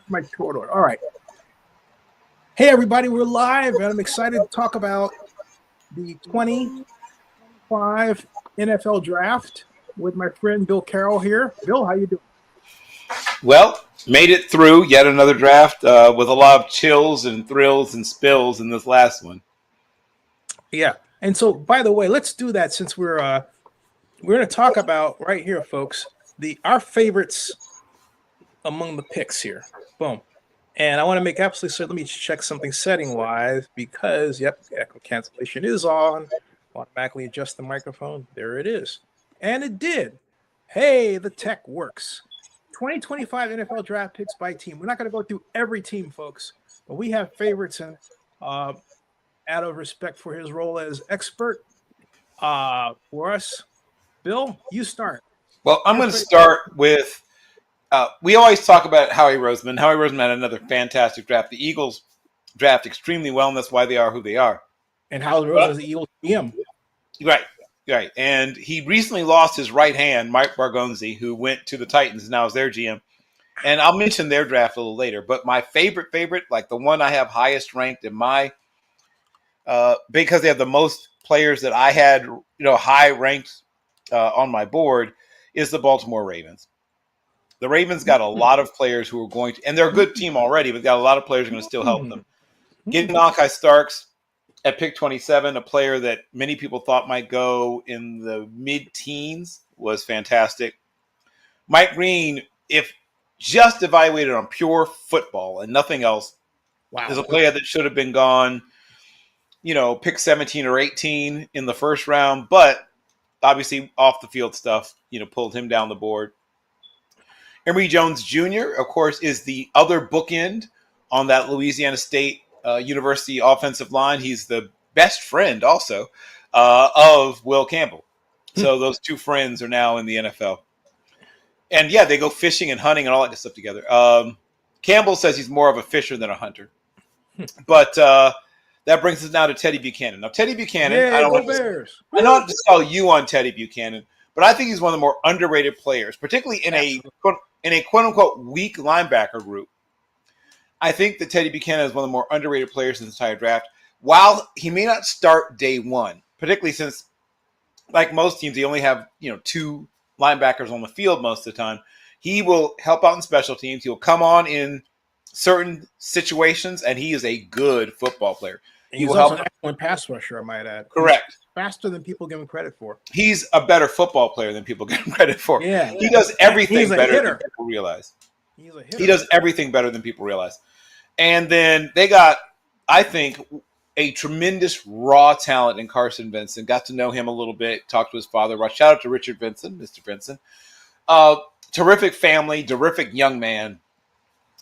my short order. All right. Hey, everybody, we're live, and I'm excited to talk about the 2025 NFL Draft with my friend Bill Carroll here. Bill, how you doing? Well, made it through yet another draft with a lot of chills and thrills and spills in this last one. Yeah, and so by the way, let's do that since we're going to talk about right here, folks, our favorites among the picks here. Boom. And I want to make absolutely certain. Let me check something setting-wise because, yep, echo cancellation is on. Automatically adjust the microphone. There it is. And it did. Hey, the tech works. 2025 NFL draft picks by team. We're not going to go through every team, folks, but we have favorites. And out of respect for his role as expert for us, Bill, you start. Well, I'm going to start with we always talk about Howie Roseman. Howie Roseman had another fantastic draft. The Eagles draft extremely well, and that's why they are who they are. And Howie Roseman is the Eagles GM. Right. And he recently lost his right hand, Mike Bargonzi, who went to the Titans and now is their GM. And I'll mention their draft a little later. But my favorite, like the one I have highest ranked in my because they have the most players that I had, high ranked on my board, is the Baltimore Ravens. The Ravens got a lot of players who are going to, and they're a good team already, but got a lot of players who are going to still help them. Getting Malachi Starks at pick 27, a player that many people thought might go in the mid-teens, was fantastic. Mike Green, if just evaluated on pure football and nothing else, is a player that should have been gone, pick 17 or 18 in the first round, but obviously off the field stuff, pulled him down the board. Emory Jones Jr., of course, is the other bookend on that Louisiana State University offensive line. He's the best friend also of Will Campbell. So those two friends are now in the NFL. And, yeah, they go fishing and hunting and all that good stuff together. Campbell says he's more of a fisher than a hunter. But that brings us now to Teddy Buchanan. Now, Teddy Buchanan, I don't want to sell you on Teddy Buchanan, but I think he's one of the more underrated players, particularly in a quote-unquote weak linebacker group. I think that Teddy Buchanan is one of the more underrated players in the entire draft. While he may not start day one, particularly since, like most teams, they only have two linebackers on the field most of the time, he will help out in special teams. He will come on in certain situations, and he is a good football player. He's also an excellent pass rusher, I might add. Correct. He's faster than people give him credit for. He's a better football player than people give him credit for. Yeah. He does everything better than people realize. He does everything better than people realize. And then they got, I think, a tremendous raw talent in Carson Vincent. Got to know him a little bit, talked to his father. Shout out to Richard Vincent, Mr. Vincent. Terrific family, terrific young man.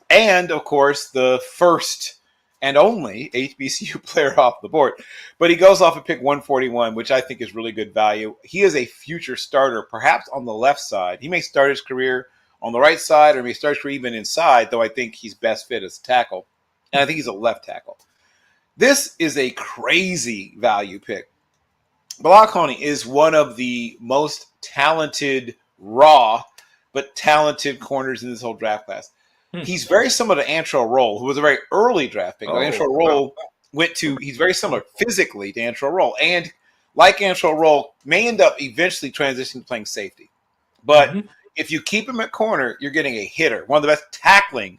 And, of course, the first and only HBCU player off the board. But he goes off at pick 141, which I think is really good value. He is a future starter, perhaps on the left side. He may start his career on the right side or may start his career even inside, though I think he's best fit as a tackle. And I think he's a left tackle. This is a crazy value pick. Bilal Coney is one of the most talented, raw, but talented corners in this whole draft class. He's very similar to Antrell Roll, who was a very early draft pick. Antrell Roll he's very similar physically to Antrell Roll. And like Antrell Roll, may end up eventually transitioning to playing safety. But if you keep him at corner, you're getting a hitter, one of the best tackling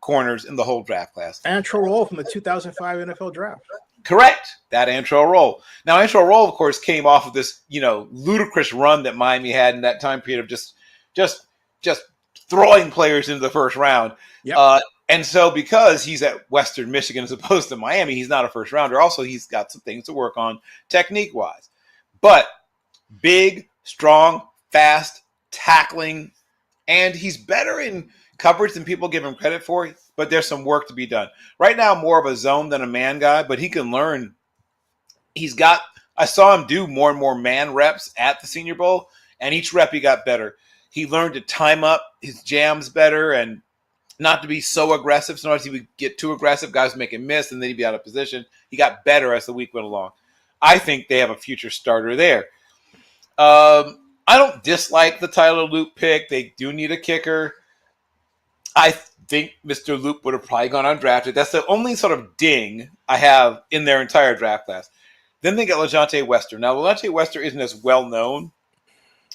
corners in the whole draft class. Antrell Roll from the 2005 NFL draft. Correct. That Antrell Roll. Now, Antrell Roll, of course, came off of this, ludicrous run that Miami had in that time period of just throwing players into the first round. Yep. And so because he's at Western Michigan as opposed to Miami, he's not a first rounder. Also, he's got some things to work on technique-wise. But big, strong, fast, tackling, and he's better in coverage than people give him credit for, but there's some work to be done. Right now, more of a zone than a man guy, but he can learn. I saw him do more and more man reps at the Senior Bowl, and each rep he got better. He learned to time up his jams better and not to be so aggressive. Sometimes he would get too aggressive. Guys would make him miss, and then he'd be out of position. He got better as the week went along. I think they have a future starter there. I don't dislike the Tyler Luke pick. They do need a kicker. I think Mr. Loop would have probably gone undrafted. That's the only sort of ding I have in their entire draft class. Then they get LeJonte Wester. Now, LeJonte Wester isn't as well known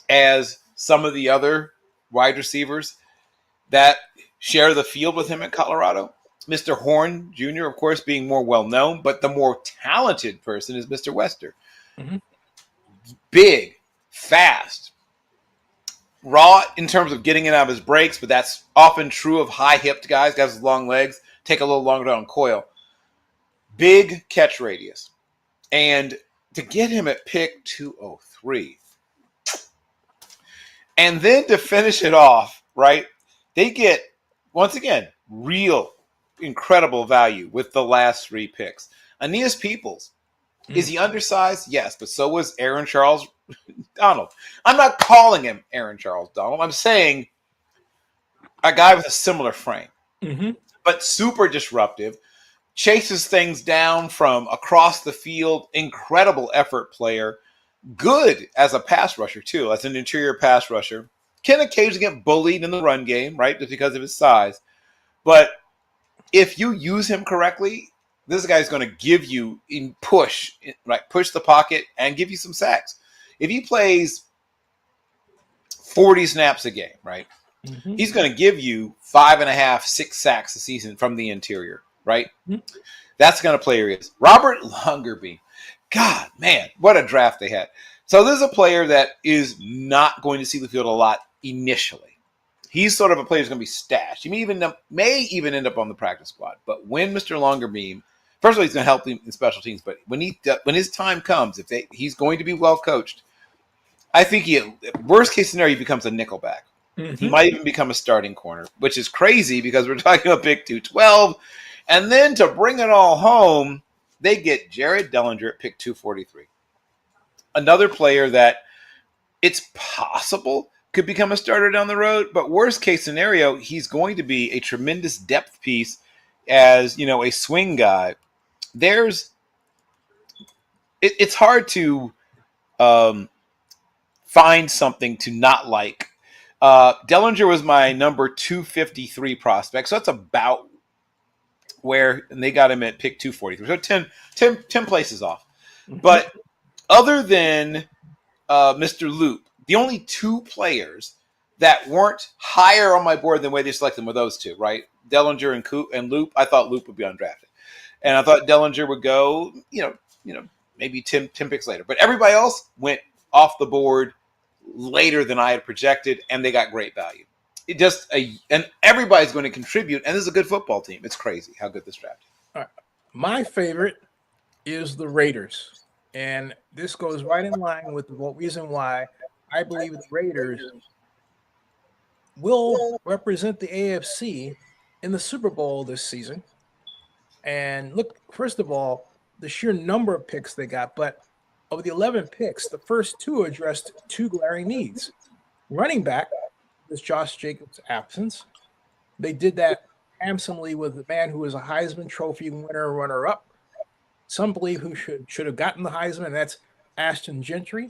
as some of the other wide receivers that share the field with him at Colorado. Mr. Horn Jr., of course, being more well known, but the more talented person is Mr. Wester. Mm-hmm. Big, fast, raw in terms of getting it out of his breaks, but that's often true of high-hipped guys with long legs, take a little longer to uncoil. Big catch radius. And to get him at pick 203. And then to finish it off, right, they get, once again, real incredible value with the last 3 picks. Aeneas Peoples. Is he undersized? Yes, but so was Aaron Charles Donald. I'm not calling him Aaron Charles Donald. I'm saying a guy with a similar frame, but super disruptive, chases things down from across the field, incredible effort player, good as a pass rusher too, as an interior pass rusher. Can occasionally get bullied in the run game, right, just because of his size. But if you use him correctly, this guy's going to give you push the pocket and give you some sacks. If he plays 40 snaps a game, right, he's going to give you 5.5, 6 sacks a season from the interior, right? That's going to play areas. Robert Longerbeam. God, man, what a draft they had. So this is a player that is not going to see the field a lot initially. He's sort of a player who's going to be stashed. He may even end up on the practice squad. But when Mr. Longerbeam, first of all, he's going to help him in special teams. But when his time comes, he's going to be well coached. I think worst case scenario, he becomes a nickelback. He might even become a starting corner, which is crazy because we're talking about pick 212. And then to bring it all home, they get Jared Dellinger at pick 243. Another player that it's possible could become a starter down the road, but worst case scenario, he's going to be a tremendous depth piece as, a swing guy. It's hard to find something to not like. Dellinger was my number 253 prospect, so that's about where, and they got him at pick 243. So 10 places off. But other than Mr. Loop, the only 2 players that weren't higher on my board than the way they selected them were those 2, right? Dellinger and Loop. I thought Loop would be undrafted. And I thought Dellinger would go, maybe 10 picks later. But everybody else went off the board later than I had projected, and they got great value. And everybody's going to contribute, and this is a good football team. It's crazy how good this draft is. All right. My favorite is the Raiders. And this goes right in line with the reason why I believe the Raiders will represent the AFC in the Super Bowl this season. And look, first of all, the sheer number of picks they got, but of the 11 picks, the first 2 addressed 2 glaring needs. Running back was Josh Jacobs' absence. They did that handsomely with the man who was a Heisman Trophy winner, runner-up. Some believe who should have gotten the Heisman, and that's Ashton Gentry.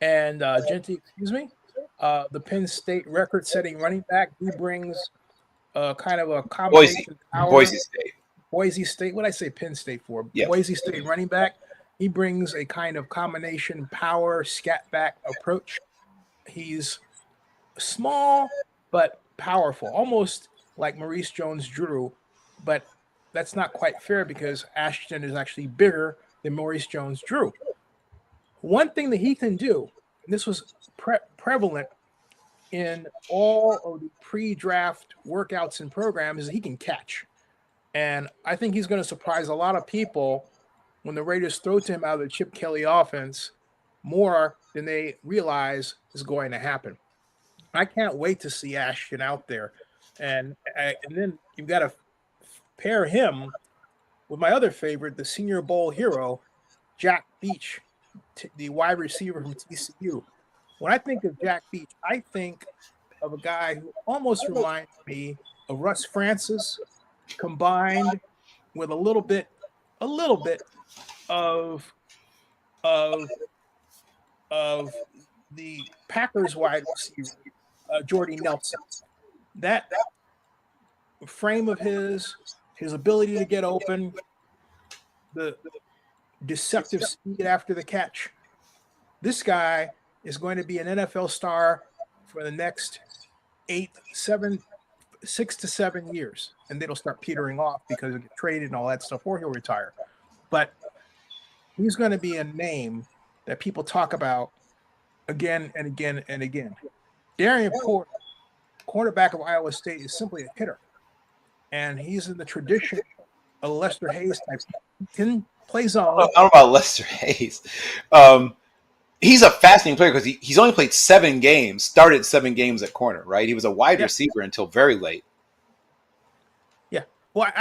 And the Penn State record-setting running back. He brings kind of a combination power. Boise State. What did I say Penn State for? Yeah. Boise State running back. He brings a kind of combination power, scat back approach. He's small but powerful, almost like Maurice Jones-Drew, but that's not quite fair because Ashton is actually bigger than Maurice Jones-Drew. One thing that he can do, and this was prevalent in all of the pre-draft workouts and programs, is he can catch. And I think he's going to surprise a lot of people when the Raiders throw to him out of the Chip Kelly offense more than they realize is going to happen. I can't wait to see Ashton out there. And then you've got to pair him with my other favorite, the Senior Bowl hero, Jack Beach, the wide receiver from TCU. When I think of Jack Beach, I think of a guy who almost reminds me of Russ Francis combined with a little bit of the Packers wide receiver, Jordy Nelson. That frame of his ability to get open, the deceptive speed after the catch. This guy is going to be an NFL star for the next 6 to 7 years, and then he'll start petering off because he'll get traded and all that stuff, or he'll retire. But he's going to be a name that people talk about again and again and again. Darian Porter, cornerback of Iowa State, is simply a hitter, and he's in the tradition of Lester Hayes type. He can play zone. I don't know about Lester Hayes. He's a fascinating player because he's only played 7 games, started 7 games at corner, right? He was a wide receiver until very late. Yeah. Well,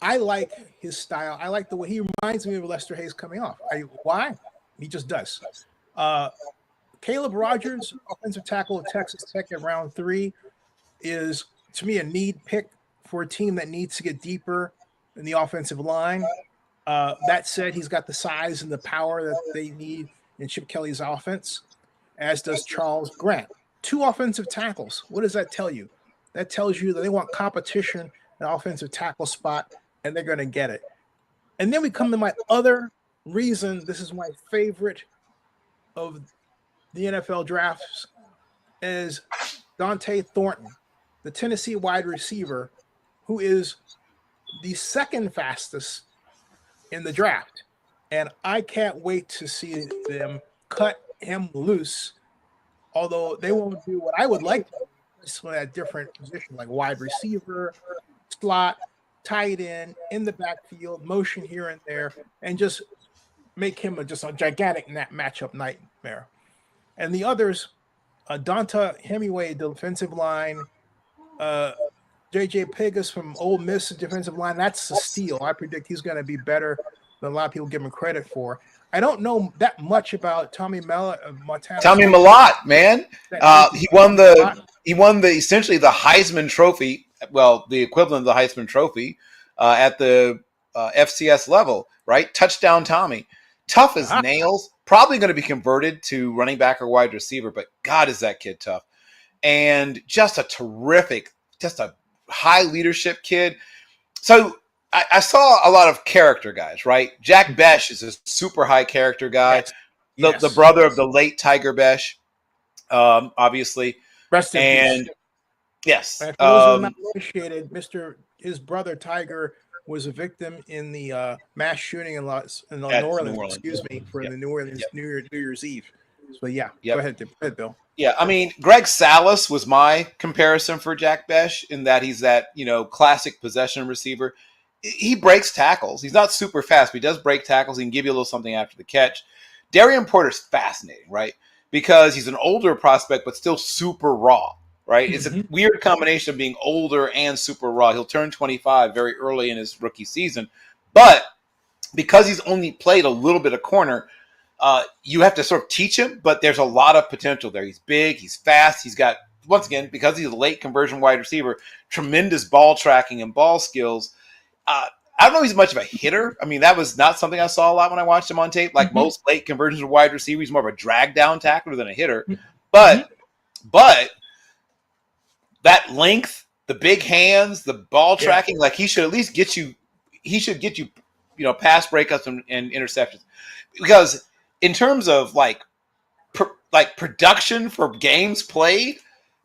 I like his style. I like the way he reminds me of Lester Hayes coming off. Why? He just does. Caleb Rogers, offensive tackle of Texas Tech at round 3, is, to me, a need pick for a team that needs to get deeper in the offensive line. That said, he's got the size and the power that they need in Chip Kelly's offense, as does Charles Grant. 2 offensive tackles. What does that tell you? That tells you that they want competition in the offensive tackle spot, and they're going to get it. And then we come to my other reason. This is my favorite of the NFL drafts, is Dante Thornton, the Tennessee wide receiver, who is the second fastest in the draft. And I can't wait to see them cut him loose, although they won't do what I would like to do at different positions, like wide receiver, slot, tight end, in the backfield, motion here and there, and just make him just a gigantic matchup nightmare. And the others, Donta Hemingway, defensive line, J.J. Pegas from Ole Miss, defensive line, that's a steal. I predict he's going to be better than a lot of people give him credit for. I don't know that much about Tommy Montana. Tommy Mellott, man. He won the essentially the Heisman Trophy, well, the equivalent of the Heisman Trophy at the FCS level, right? Touchdown Tommy. Tough as nails. Probably going to be converted to running back or wide receiver, but God, is that kid tough. And just a terrific, just a high leadership kid. So I saw a lot of character guys, right? Jack Besh is a super high character guy. Yes. The brother of the late Tiger Besh, obviously. Rest in peace. Yes. For those who are not appreciated, his brother Tiger was a victim in the mass shooting in New Orleans. Excuse me, for the New Orleans New Year's Eve. So go ahead, Bill. Yeah, I mean, Greg Salas was my comparison for Jack Besh in that he's that classic possession receiver. He breaks tackles. He's not super fast, but he does break tackles. He can give you a little something after the catch. Darian Porter's fascinating, right? Because he's an older prospect, but still super raw, right? Mm-hmm. It's a weird combination of being older and super raw. He'll turn 25 very early in his rookie season. But because he's only played a little bit of corner, you have to sort of teach him, but there's a lot of potential there. He's big, he's fast, he's got, once again, because he's a late conversion wide receiver, tremendous ball tracking and ball skills. I don't know if he's much of a hitter. I mean, that was not something I saw a lot when I watched him on tape. Like most late conversions of wide receiver, he's more of a drag down tackler than a hitter. But that length, the big hands, the ball tracking, like he should at least get you. He should get you, pass breakups and interceptions. Because in terms of like production for games played,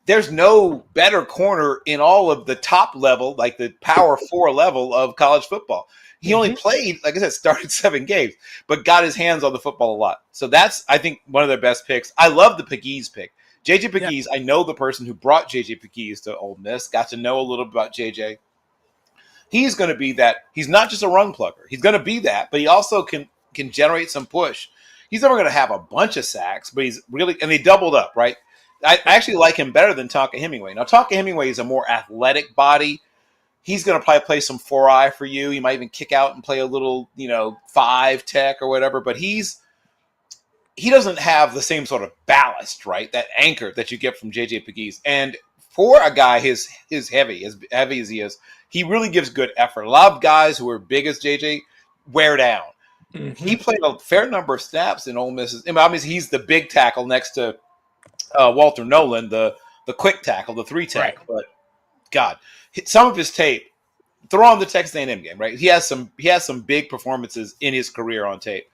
there's no better corner in all of the top level, like the Power 4 level of college football. He only played, like I said, started 7 games, but got his hands on the football a lot. So that's, I think, one of their best picks. I love the Pegues pick. J.J. Pegues, I know the person who brought J.J. Pegues to Ole Miss, got to know a little bit about J.J. He's going to be that. He's not just a run plugger. He's going to be that, but he also can generate some push. He's never going to have a bunch of sacks, but he's really, and they doubled up, right? I actually like him better than Tonka Hemingway. Now, Tonka Hemingway is a more athletic body. He's going to probably play some 4-eye for you. He might even kick out and play a little, 5 tech or whatever. But he doesn't have the same sort of ballast, right? That anchor that you get from J.J. Pegues. And for a guy as heavy as he is, he really gives good effort. A lot of guys who are big as J.J. wear down. Mm-hmm. He played a fair number of snaps in Ole Miss. I mean, obviously, he's the big tackle next to Walter Nolan, the quick tackle, the 3 tech. Right. God, some of his tape. Throw on the Texas A&M game, right? He has some big performances in his career on tape.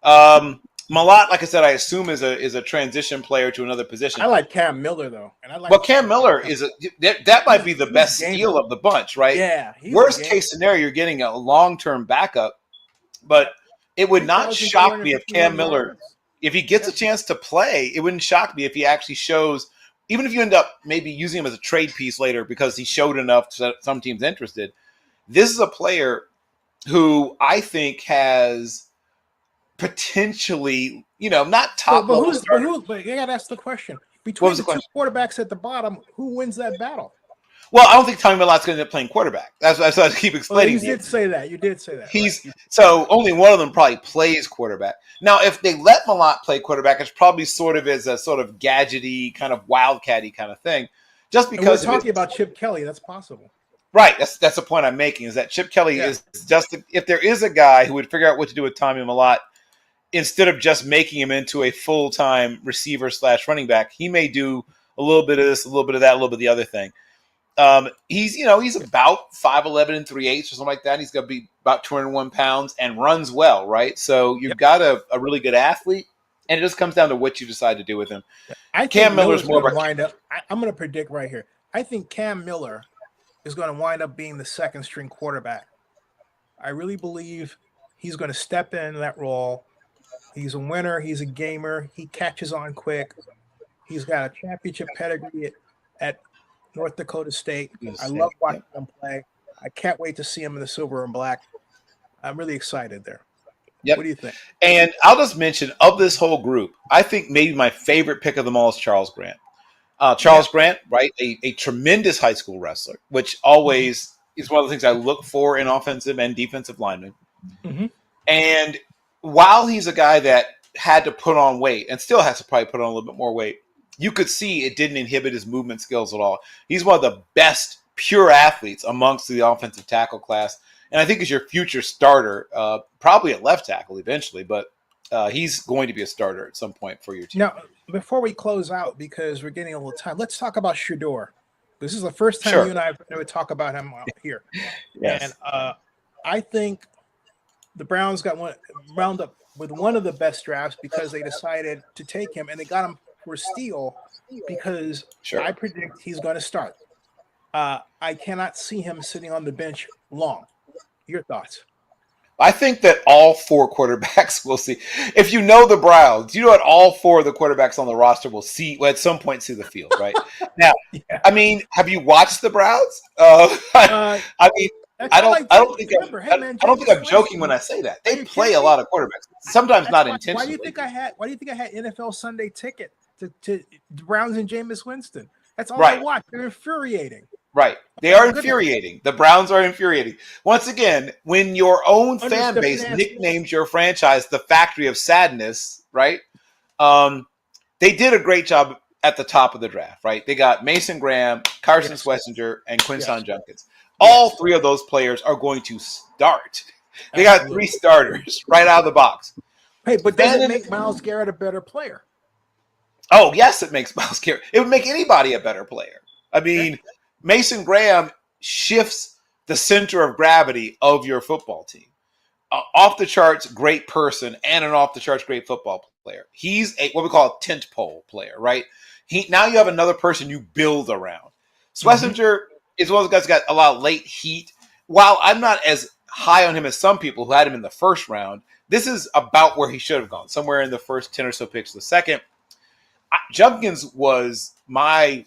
Malott, like I said, I assume is a transition player to another position. I like Cam Miller though, and I like. Well, Cam Miller that might be the best gamer. steal of the bunch, right? Yeah. Worst case scenario, you're getting a long-term backup, but it would not shock me if Cam Miller, if he gets a chance to play, it wouldn't shock me if he actually shows. Even if you end up maybe using him as a trade piece later because he showed enough to some teams interested. This is a player who I think has potentially, not top level starter. But you got to ask the question. Between the two quarterbacks at the bottom, who wins that battle? Well, I don't think Tommy Mallott's going to end up playing quarterback. That's what I keep explaining. Well, you did say that. So only one of them probably plays quarterback. Now, if they let Malott play quarterback, it's probably sort of as a sort of gadgety, kind of wildcatty kind of thing. Just because we're talking about Chip Kelly, that's possible. Right. That's the point I'm making, is that Chip Kelly is just, if there is a guy who would figure out what to do with Tommy Malott, instead of just making him into a full-time receiver / running back, he may do a little bit of this, a little bit of that, a little bit of the other thing. He's about 5'11" and 3/8 or something like that. He's going to be about 201 pounds and runs well, right? So you've got a really good athlete, and it just comes down to what you decide to do with him. Cam Miller's more of a wind up. I'm going to predict right here. I think Cam Miller is going to wind up being the second string quarterback. I really believe he's going to step in that role. He's a winner. He's a gamer. He catches on quick. He's got a championship pedigree at North Dakota State. I love watching him play. I can't wait to see him in the silver and black. I'm really excited there. Yep. What do you think? And I'll just mention, of this whole group, I think maybe my favorite pick of them all is Charles Grant. Grant, right? A tremendous high school wrestler, which always is one of the things I look for in offensive and defensive linemen. Mm-hmm. And while he's a guy that had to put on weight and still has to probably put on a little bit more weight, you could see it didn't inhibit his movement skills at all. He's one of the best pure athletes amongst the offensive tackle class. And I think is your future starter, probably at left tackle eventually, but he's going to be a starter at some point for your team. Now, before we close out, because we're getting a little time, let's talk about Shedeur. This is the first time you and I ever talk about him here. Yes. And I think the Browns wound up with one of the best drafts because they decided to take him, and they got him for steal because I predict he's going to start. I cannot see him sitting on the bench long. Your thoughts? I think that all four quarterbacks will see. If you know the Browns, you know what all four of the quarterbacks on the roster will at some point see the field, right? Now, I mean, have you watched the Browns? I mean, I don't think I'm joking when I say that. They play a lot of quarterbacks. Sometimes not intentionally. Why do you think I had NFL Sunday ticket to the Browns and Jameis Winston? That's all I watch. They're infuriating. Right. They are infuriating. The Browns are infuriating. Once again, when your own fan base nicknames your franchise the Factory of Sadness, right? They did a great job at the top of the draft, right? They got Mason Graham, Carson Schlesinger, and Quinshon Judkins. All three of those players are going to start. They got three starters right out of the box. Hey, but does it make Myles Garrett a better player? Oh, yes, it makes Myles Garrett. It would make anybody a better player. I mean, Mason Graham shifts the center of gravity of your football team. Off the charts, great person, and an off the charts, great football player. He's what we call a tent pole player, right? Now you have another person you build around. Schlesinger is one of those guys who got a lot of late heat. While I'm not as high on him as some people who had him in the first round, this is about where he should have gone, somewhere in the first 10 or so picks of the second. Judkins was my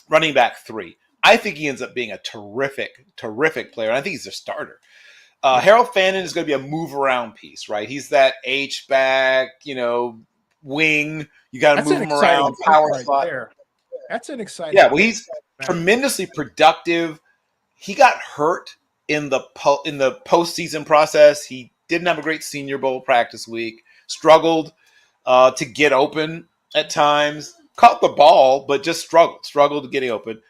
running back 3. I think he ends up being a terrific, terrific player. And I think he's a starter. Harold Fannin is going to be a move-around piece, right? He's that H-back, wing. You got to move him around, power spot. That's an exciting. Yeah, well, he's tremendously productive. He got hurt in the postseason process. He didn't have a great Senior Bowl practice week. Struggled to get open at times. Caught the ball, but just struggled getting open.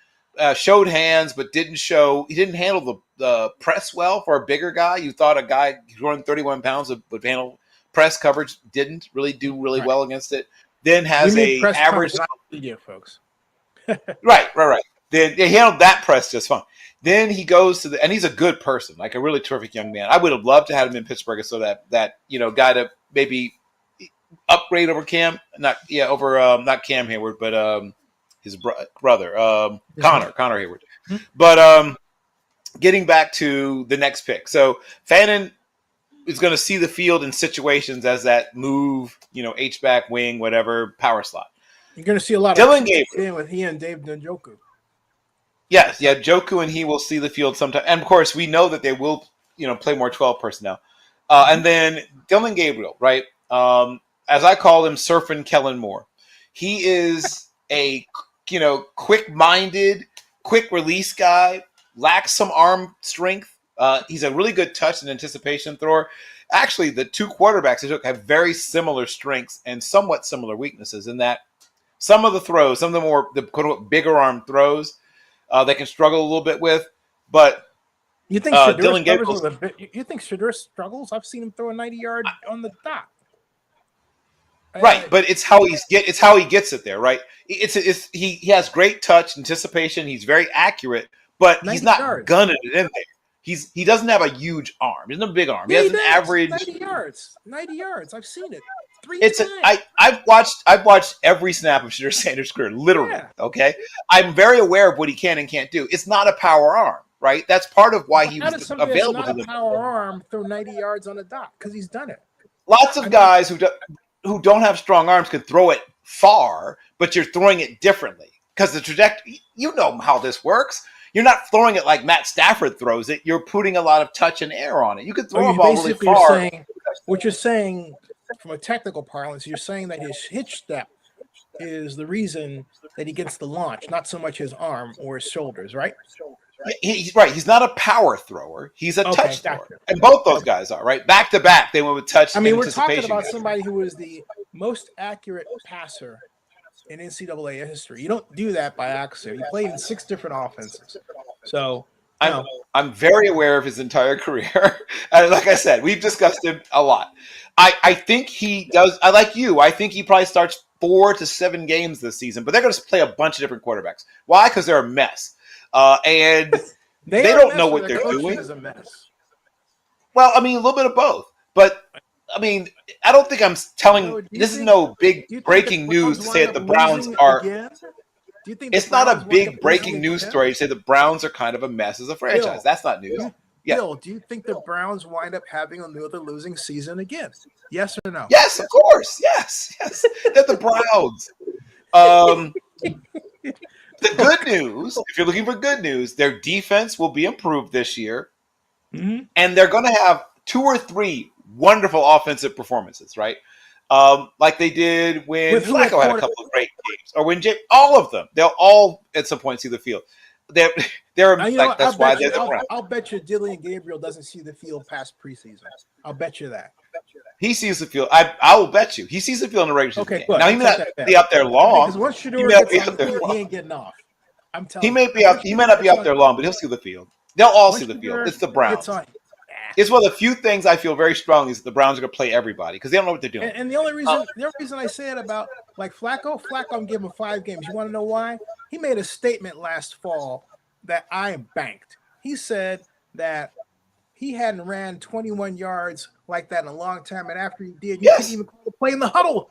Showed hands, but didn't show. He didn't handle the press well for a bigger guy. You thought a guy running 31 pounds would handle press coverage. Didn't really do well against it. Then has a average. Media, folks. Right. Then he handled that press just fine. Then he goes to and he's a good person, like a really terrific young man. I would have loved to have him in Pittsburgh, so that guy to maybe upgrade over Cam, not Cam Hayward, but his brother, Connor Hayward. Hmm? But getting back to the next pick, so Fannin is going to see the field in situations as that move, H-back, wing, whatever, power slot. You're going to see a lot Dylan of Gabriel with he and Dave Njoku. Yes, yeah, Joku and he will see the field sometime. And, of course, we know that they will, play more 12 personnel. And then Dylan Gabriel, right? As I call him, Surfing Kellen Moore. He is a, quick-minded, quick-release guy, lacks some arm strength. He's a really good touch and anticipation thrower. Actually, the two quarterbacks he took have very similar strengths and somewhat similar weaknesses in that some of the throws, some of the quote-unquote bigger arm throws, they can struggle a little bit with, but you think Dylan Gabriel? You think Shedeur struggles? I've seen him throw a 90-yard on the dot. Right, but it's how he gets it there, right? He has great touch, anticipation. He's very accurate, but he's not gunning it in there. He doesn't have a huge arm. He doesn't have a big arm. Yeah, he has an average 90 yards. 90 yards. I've seen it. I've watched every snap of Shedeur Sanders' career, literally. Yeah. Okay, I'm very aware of what he can and can't do. It's not a power arm, right? That's part of why he was available. Not a power arm throw 90 yards on a dot because he's done it. Lots of guys who don't have strong arms can throw it far, but you're throwing it differently because the trajectory. You know how this works. You're not throwing it like Matt Stafford throws it. You're putting a lot of touch and air on it. You could throw a ball really far. What you're saying, from a technical parlance, you're saying that his hitch step is the reason that he gets the launch, not so much his arm or his shoulders, right? He's right. He's not a power thrower. He's a touch thrower. And both those guys are, right? Back to back, they went with touch and we're talking about somebody who is the most accurate passer in NCAA history. You don't do that by accident. He played in 6 different offenses. So I'm very aware of his entire career. And like I said, we've discussed him a lot. I think he does. I like you. I think he probably starts 4 to 7 games this season, but they're going to play a bunch of different quarterbacks. Why? Because they're a mess. And they don't know what they're doing. Is a mess. Well, I mean, a little bit of both. But, I mean, I don't think I'm telling this is no big breaking news to say that the Browns are. Do you think it's not a big breaking news story to say the Browns are kind of a mess as a franchise? Bill, that's not news. Bill, do you think the Browns wind up having another losing season again? Yes or no? Yes, of course. Yes. They're the Browns. The good news, if you're looking for good news, their defense will be improved this year. Mm-hmm. And they're going to have 2 or 3 wonderful offensive performances, right? Like they did when Flacco had a couple of great games, or when all of them. They'll all at some point see the field. They're like that's why they're the Browns. I'll bet you Dylan Gabriel doesn't see the field past preseason. I'll bet you that. He sees the field. I will bet you he sees the field in the regular season. Good. Now he may not be out there long. Because once Shedeur gets on the field, he ain't getting off. I'm telling you. He may not be out there long, but he'll see the field. They'll all see the field. It's the Browns. It's one of the few things I feel very strong is that the Browns are going to play everybody because they don't know what they're doing. And the only reason I say it about like Flacco, I'm giving him 5 games. You want to know why? He made a statement last fall that I banked. He said that he hadn't ran 21 yards like that in a long time, and after he did, you couldn't even play in the huddle.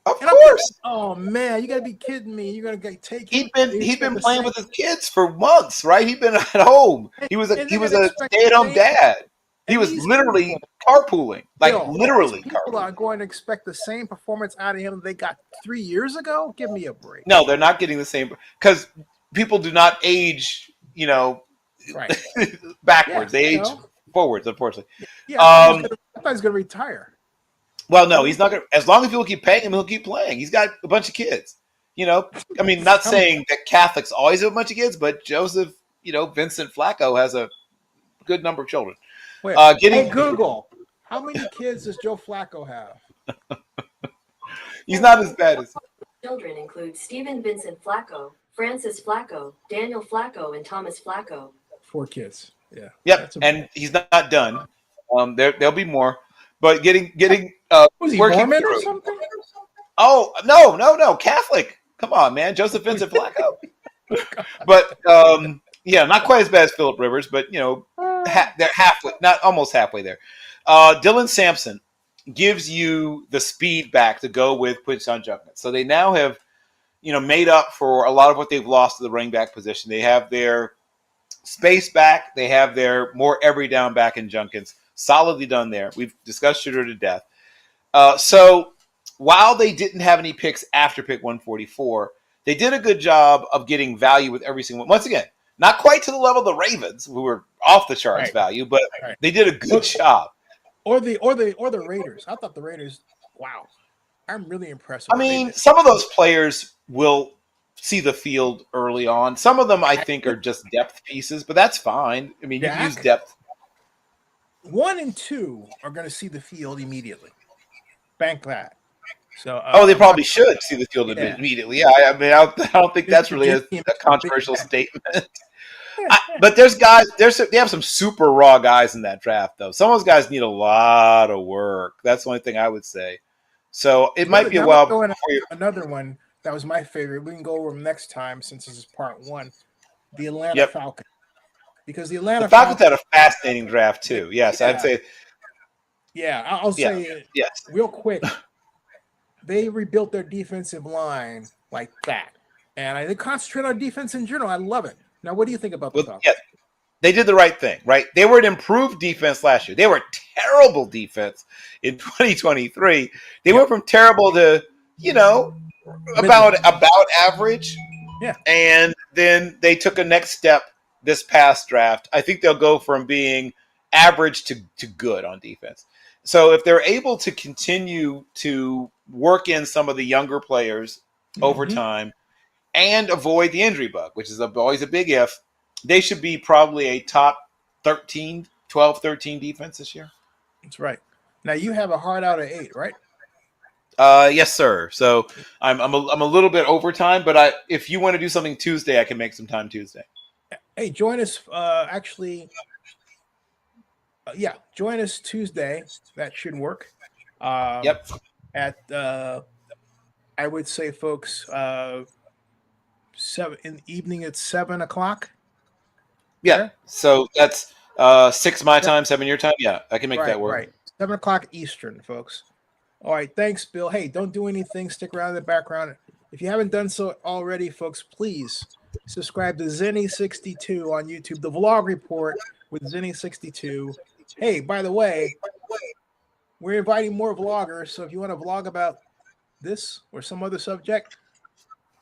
Of course. Oh man, you got to be kidding me! You're gonna take. He'd been playing with his kids for months, right? He'd been at home. He was a stay-at-home dad. He was literally carpooling, literally. People are going to expect the same performance out of him they got 3 years ago. Give me a break. No, they're not getting the same because people do not age, right. backwards. They age forwards, unfortunately. Yeah, I thought he was going to retire. Well, no, he's not going to. As long as people keep paying him, he'll keep playing. He's got a bunch of kids. I mean, not saying that Catholics always have a bunch of kids, but Joseph, Vincent Flacco has a good number of children. Wait, Google, how many kids does Joe Flacco have? He's not as bad as. Children include Stephen Vincent Flacco, Francis Flacco, Daniel Flacco, and Thomas Flacco. 4 kids. Yeah. Yep, and he's not done. There'll be more, but getting was he working Mormon through. Or something? Oh no, Catholic. Come on, man, Joseph Vincent Flacco. But yeah, not quite as bad as Phillip Rivers, but they're halfway, not almost halfway there. Dylan Sampson gives you the speed back to go with Quinshon Judkins. So they now have, made up for a lot of what they've lost to the running back position. They have their space back. They have their more every down back in Judkins. Solidly done there. We've discussed Shooter to death. So while they didn't have any picks after pick 144, they did a good job of getting value with every single one. Once again, not quite to the level of the Ravens, who were off the charts value, but they did a good job. Or the Raiders. I thought the Raiders. Wow, I'm really impressed. I mean, some of those players will see the field early on. Some of them, I think, are just depth pieces, but that's fine. I mean, you can use depth. 1 and 2 are going to see the field immediately. Bank that. So, they probably should see the field immediately. Yeah, I mean, I don't think that's really a controversial statement. But there's guys. They have some super raw guys in that draft, though. Some of those guys need a lot of work. That's the only thing I would say. So it might be a while before another one that was my favorite. We can go over them next time since this is part 1. The Atlanta Falcons. Because the Falcons had a fascinating draft too. Yes, I'd say. Yeah, I'll say real quick. They rebuilt their defensive line like that, and they concentrate on defense in general. I love it. Now, what do you think about the Falcons? Yeah, they did the right thing, right? They were an improved defense last year. They were a terrible defense in 2023. They went from terrible to, about average. Yeah. And then they took a next step this past draft. I think they'll go from being average to good on defense. So if they're able to continue to work in some of the younger players over time and avoid the injury bug, which is always a big if, they should be probably a top 13 defense this year. That's right. Now you have a hard out of 8, right? Yes, sir. So I'm a little bit over time, but if you want to do something Tuesday, I can make some time Tuesday. Hey, join us. Join us Tuesday. That should work. Yep. At I would say, folks, 7 in the evening at 7:00. Yeah. So that's 6 my time, 7 your time. Yeah, I can make that work. Right. 7:00 Eastern, folks. All right. Thanks, Bill. Hey, don't do anything. Stick around in the background. If you haven't done so already, folks, please subscribe to Zennie62 on YouTube, the vlog report with Zennie62. Hey, by the way, we're inviting more vloggers. So if you want to vlog about this or some other subject,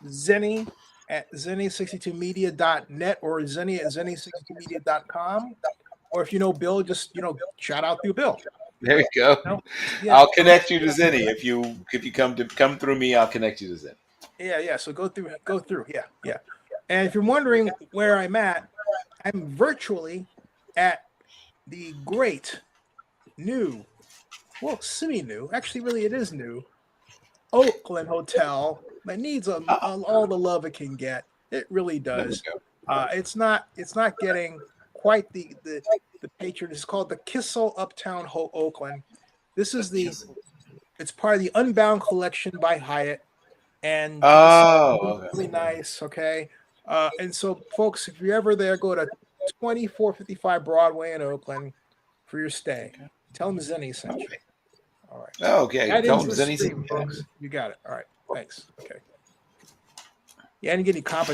Zennie at Zennie62media.net or Zennie at Zennie62media.com. Or if you know Bill, just shout out through Bill. There you go. Yeah. I'll connect you to Zennie. If you come through me, I'll connect you to Zennie. Yeah. So go through. Yeah. And if you're wondering where I'm at, I'm virtually at the great new, semi-new, actually really it is new, Oakland Hotel that needs all the love it can get. It really does. It's not getting quite the patron. It's called the Kissel Uptown Oakland. This is it's part of the Unbound collection by Hyatt. And really nice, okay? And so, folks, if you're ever there, go to 2455 Broadway in Oakland for your stay. Tell them Zennie sent you. All right. Oh, okay. Tell them Zennie sent you. You got it. All right. Thanks. Okay. Yeah, I didn't get any compensation.